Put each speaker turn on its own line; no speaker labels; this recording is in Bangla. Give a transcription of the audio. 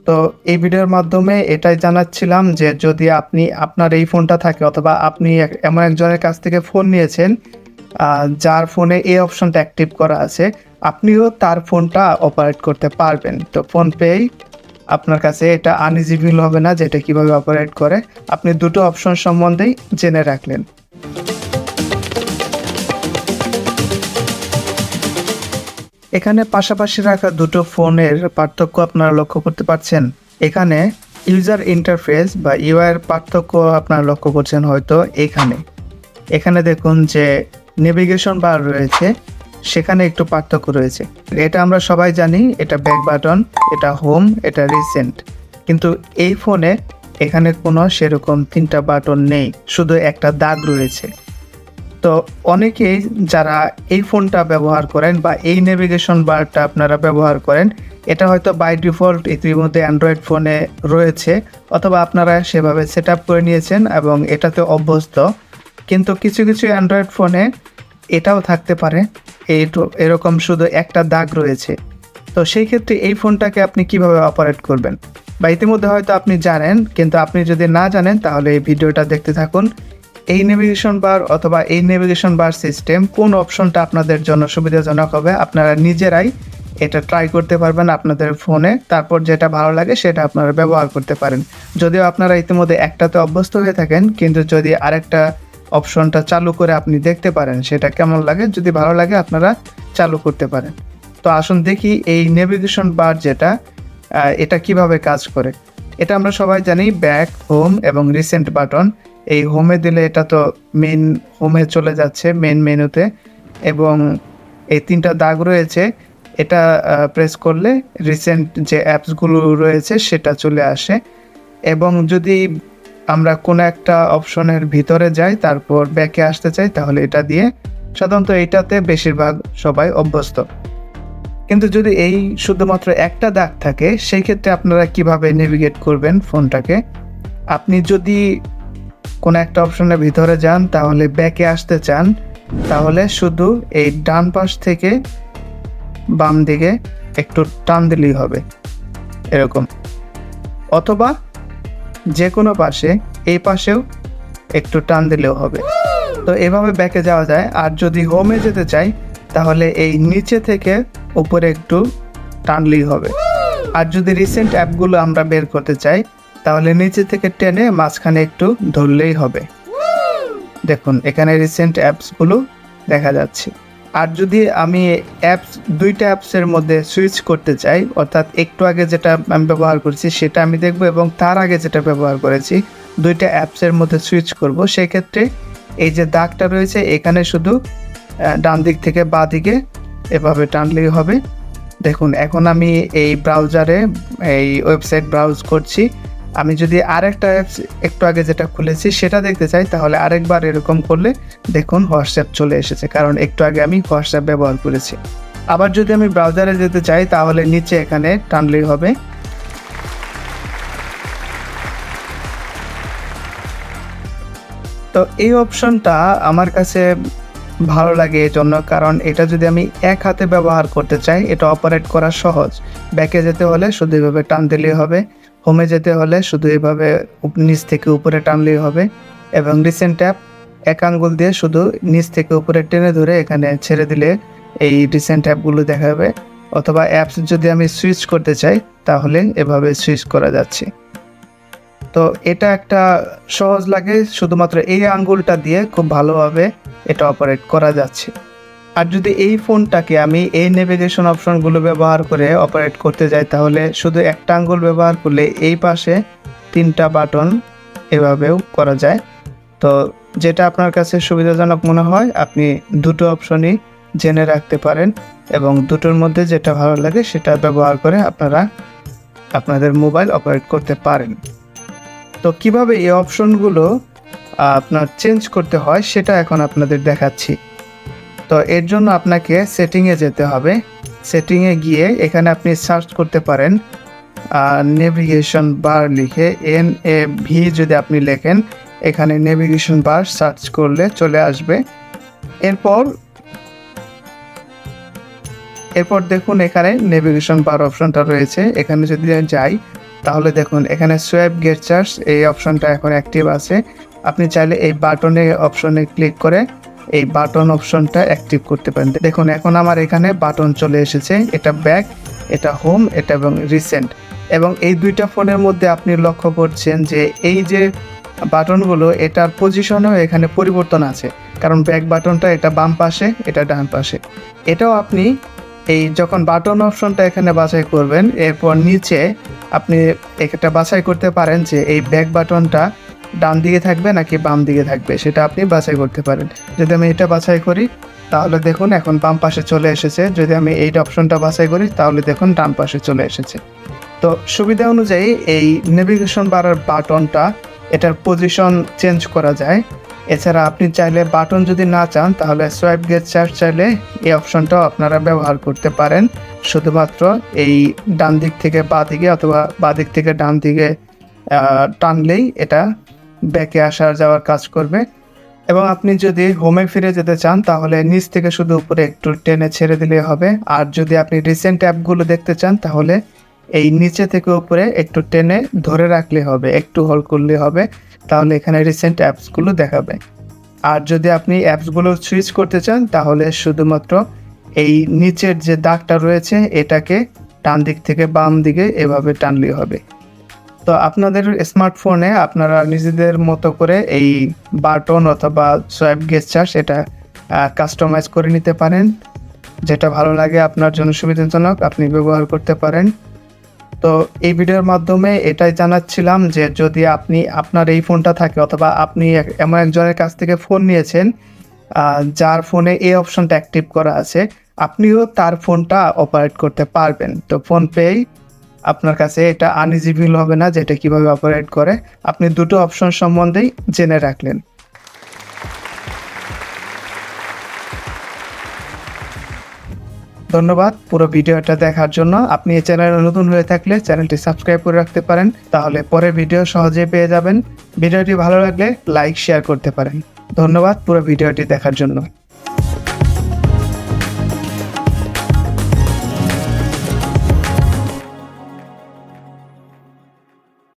তো এই ভিডিওর মাধ্যমে এটাই জানাচ্ছিলাম যে যদি আপনার এই ফোনটা থাকে অথবা আপনি এমন একজনের কাছ থেকে ফোন নিয়েছেন যার ফোনে এই অপশনটা অ্যাক্টিভ করা আছে, আপনিও তার ফোনটা অপারেট করতে পারবেন। তো ফোন পেয়েই আপনার কাছে এটা আনইজি ফিল হবে না যে এটা কীভাবে অপারেট করে। আপনি দুটো অপশন সম্বন্ধেই জেনে রাখলেন। এখানে পাশাপাশি রাখা দুটো ফোনের পার্থক্য আপনারা লক্ষ্য করতে পারছেন। এখানে ইউজার ইন্টারফেস বা ইউআই এর পার্থক্য আপনারা লক্ষ্য করছেন হয়তো এখানে দেখুন যে নেভিগেশন বার রয়েছে, সেখানে একটু পার্থক্য রয়েছে। এটা আমরা সবাই জানি, এটা ব্যাক বাটন, এটা হোম, এটা রিসেন্ট। কিন্তু এই ফোনে এখানে কোনো সেরকম 3টা বাটন নেই, শুধু একটা দাগ রয়েছে। তো অনেকেই যারা এই ফোনটা ব্যবহার করেন বা এই নেভিগেশন বারটা আপনারা ব্যবহার করেন, এটা হয়তো বাই ডিফল্ট ইতিমধ্যে অ্যান্ড্রয়েড ফোনে রয়েছে অথবা আপনারা সেভাবে সেট আপ করে নিয়েছেন এবং এটাতে অভ্যস্ত। কিন্তু কিছু কিছু অ্যান্ড্রয়েড ফোনে এটাও থাকতে পারে, এরকম শুধু একটা দাগ রয়েছে। তো সেই ক্ষেত্রে এই ফোনটাকে আপনি কিভাবে অপারেট করবেন, বা ইতিমধ্যে হয়তো আপনি জানেন, কিন্তু আপনি যদি না জানেন তাহলে এই ভিডিওটা দেখতে থাকুন। এই নেভিগেশন বার অথবা এই নেভিগেশন বার সিস্টেম কোন অপশনটা আপনাদের জন্য সুবিধাজনক হবে, আপনারা নিজেরাই এটা ট্রাই করতে পারবেন আপনাদের ফোনে। তারপর যেটা ভালো লাগে সেটা আপনারা ব্যবহার করতে পারেন। যদিও আপনারা ইতিমধ্যে একটাতে অভ্যস্ত হয়ে থাকেন, কিন্তু যদি আরেকটা অপশনটা চালু করে আপনি দেখতে পারেন সেটা কেমন লাগে, যদি ভালো লাগে আপনারা চালু করতে পারেন। তো আসুন দেখি এই নেভিগেশন বার যেটা, এটা কিভাবে কাজ করে। এটা আমরা সবাই জানি ব্যাক, হোম এবং রিসেন্ট বাটন। এই হোমে দিলে এটা তো মেন হোমে চলে যাচ্ছে, মেন মেনুতে, এবং এই 3টা দাগ রয়েছে, এটা প্রেস করলে রিসেন্ট যে অ্যাপসগুলো রয়েছে সেটা চলে আসে। এবং যদি আমরা কোনো একটা অপশনের ভিতরে যাই তারপর ব্যাকে আসতে চাই তাহলে এটা দিয়ে, সাধারণত এইটাতে বেশিরভাগ সবাই অভ্যস্ত। কিন্তু যদি এই শুধুমাত্র একটা দাগ থাকে, সেই ক্ষেত্রে আপনারা কিভাবে নেভিগেট করবেন ফোনটাকে। আপনি যদি কোনো একটা অপশনের ভিতরে যান, তাহলে ব্যাকে আসতে চান, তাহলে শুধু এই ডান পাশ থেকে বাম দিকে একটু টান দিলেই হবে, এরকম। অথবা যে কোনো পাশে, এই পাশেও একটু টান দিলেও হবে। তো এভাবে ব্যাকে যাওয়া যায়। আর যদি হোমে যেতে চাই তাহলে এই নিচে থেকে উপরে একটু টানলেই হবে। আর যদি রিসেন্ট অ্যাপগুলো আমরা বের করতে চাই তাহলে নিচে থেকে টেনে মাঝখানে একটু ধরলেই হবে। দেখুন এখানে রিসেন্ট অ্যাপসগুলো দেখা যাচ্ছে। আর যদি আমি দুইটা অ্যাপসের মধ্যে সুইচ করতে চাই, অর্থাৎ একটু আগে যেটা আমি ব্যবহার করছি সেটা আমি দেখব এবং তার আগে যেটা ব্যবহার করেছি, দুইটা অ্যাপসের মধ্যে সুইচ করব, সেক্ষেত্রে এই যে দাগটা রয়েছে এখানে শুধু ডান দিক থেকে বাঁ দিকে এভাবে টানলেই হবে। দেখুন এখন আমি এই ব্রাউজারে এই ওয়েবসাইট ব্রাউজ করছি। আমি যদি আরেকটা অ্যাপস একটু আগে যেটা খুলেছি সেটা দেখতে চাই তাহলে আরেকবার এরকম করলে দেখুন হোয়াটসঅ্যাপ চলে এসেছে, কারণ একটু আগে আমি হোয়াটসঅ্যাপ ব্যবহার করেছি। আবার যদি আমি ব্রাউজারে যেতে চাই তাহলে নিচে এখানে টানলেই হবে। তো এই অপশনটা আমার কাছে ভালো লাগে এই জন্য, কারণ এটা যদি আমি এক হাতে ব্যবহার করতে চাই এটা অপারেট করা সহজ। ব্যাকে যেতে হলে শুধু এভাবে টান দিলেই হবে, হোমে যেতে হলে শুধু এভাবে নিচ থেকে উপরে টানলেই হবে, এবং রিসেন্ট অ্যাপ এক আঙ্গুল দিয়ে শুধু নিচ থেকে উপরে টেনে ধরে এখানে ছেড়ে দিলে এই রিসেন্ট অ্যাপগুলো দেখাবে। অথবা অ্যাপস যদি আমি সুইচ করতে চাই তাহলে এভাবে সুইচ করা যাচ্ছে। তো এটা একটা সহজ লাগে, শুধুমাত্র এই আঙ্গুলটা দিয়ে খুব ভালোভাবে এটা অপারেট করা যাচ্ছে। আর যদি এই ফোনটাকে আমি এই নেভিগেশন অপশনগুলো ব্যবহার করে অপারেট করতে যাই তাহলে শুধু একটা আঙ্গুল ব্যবহার করলে এই পাশে 3টা বাটন এভাবেও করা যায়। তো যেটা আপনার কাছে সুবিধাজনক মনে হয় আপনি দুটো অপশনই জেনে রাখতে পারেন এবং দুটোর মধ্যে যেটা ভালো লাগে সেটা ব্যবহার করে আপনারা আপনাদের মোবাইল অপারেট করতে পারেন। তো কিভাবে এই অপশনগুলো আপনার চেঞ্জ করতে হয় সেটা এখন আপনাদের দেখাচ্ছি। তো এর জন্য আপনাকে সেটিংয়ে যেতে হবে। সেটিংয়ে গিয়ে এখানে আপনি সার্চ করতে পারেন নেভিগেশন বার লিখে, NAV যদি আপনি লেখেন এখানে নেভিগেশন বার সার্চ করলে চলে আসবে। এরপর দেখুন এখানে নেভিগেশন বার অপশনটা রয়েছে, এখানে যদি যাই তাহলে দেখুন এখানে সোয়াইপ গেস্টার্স এই অপশনটা এখন অ্যাক্টিভ আছে। আপনি চাইলে এই বাটনে অপশনে ক্লিক করে এই বাটন অপশনটা অ্যাক্টিভ করতে পারেন। দেখুন এখন আমার এখানে বাটন চলে এসেছে, এটা ব্যাক, এটা হোম, এটা এবং রিসেন্ট। এবং এই দুইটা ফোনের মধ্যে আপনি লক্ষ্য করছেন যে এই যে বাটনগুলো এটার পজিশনেও এখানে পরিবর্তন আছে, কারণ ব্যাক বাটনটা এটা বাম পাশে, এটা ডান পাশে। এটাও আপনি এই যখন বাটন অপশনটা এখানে বাছাই করবেন, এরপর নিচে আপনি এটা বাছাই করতে পারেন যে এই ব্যাক বাটনটা ডান দিকে থাকবে নাকি বাম দিকে থাকবে, সেটা আপনি বাছাই করতে পারেন। যদি আমি এটা বাছাই করি তাহলে দেখুন এখন বাম পাশে চলে এসেছে, যদি আমি এই অপশনটা বাছাই করি তাহলে দেখুন ডান পাশে চলে এসেছে। তো সুবিধা অনুযায়ী এই নেভিগেশন বারের বাটনটা এটার পজিশন চেঞ্জ করা যায়। এছাড়া আপনি চাইলে বাটন যদি না চান তাহলে সোয়াইপ গেস্টার চাইলে এই অপশনটাও আপনারা ব্যবহার করতে পারেন। শুধুমাত্র এই ডান দিক থেকে বাঁ দিকে অথবা বাঁ দিক থেকে ডান দিকে টানলেই এটা ব্যাকে আসা যাওয়ার কাজ করবে। এবং আপনি যদি হোমে ফিরে যেতে চান তাহলে নিচ থেকে শুধু উপরে একটু টেনে ছেড়ে দিলে হবে। আর যদি আপনি রিসেন্ট অ্যাপগুলো দেখতে চান তাহলে এই নিচে থেকে উপরে একটু টেনে ধরে রাখলে হবে, একটু হোল্ড করলে হবে, তাহলে এখানে রিসেন্ট অ্যাপসগুলো দেখাবে। আর যদি আপনি অ্যাপসগুলো সুইচ করতে চান তাহলে শুধুমাত্র এই নিচের যে দাগটা রয়েছে এটাকে ডান দিক থেকে বাম দিকে এভাবে টানলেই হবে। তো আপনাদের স্মার্টফোনে আপনারা নিজেদের মতো করে এই বাটন অথবা সোয়াইপ গেস্টার সেটা কাস্টমাইজ করে নিতে পারেন, যেটা ভালো লাগে আপনার জন্য সুবিধাজনক আপনি ব্যবহার করতে পারেন। তো এই ভিডিওর মাধ্যমে এটাই জানাচ্ছিলাম যে যদি আপনি আপনার এই ফোনটা থাকে অথবা আপনি এমন একজনের কাছ থেকে ফোন নিয়েছেন যার ফোনে এই অপশনটা অ্যাক্টিভ করা আছে, আপনিও তার ফোনটা অপারেট করতে পারবেন। তো ফোন পেয়েই আপনার কাছে এটা আনইজি ফিল হবে না যে এটা কীভাবে অপারেট করে, আপনি দুটো অপশন সম্বন্ধেই জেনে রাখলেন। ধন্যবাদ পুরো ভিডিওটা দেখার জন্য। আপনি এই চ্যানেলে নতুন হয়ে থাকলে চ্যানেলটি সাবস্ক্রাইব করে রাখতে পারেন, তাহলে পরের ভিডিও সহজেই পেয়ে যাবেন। ভিডিওটি ভালো লাগলে লাইক শেয়ার করতে পারেন। ধন্যবাদ পুরো ভিডিওটি দেখার জন্য।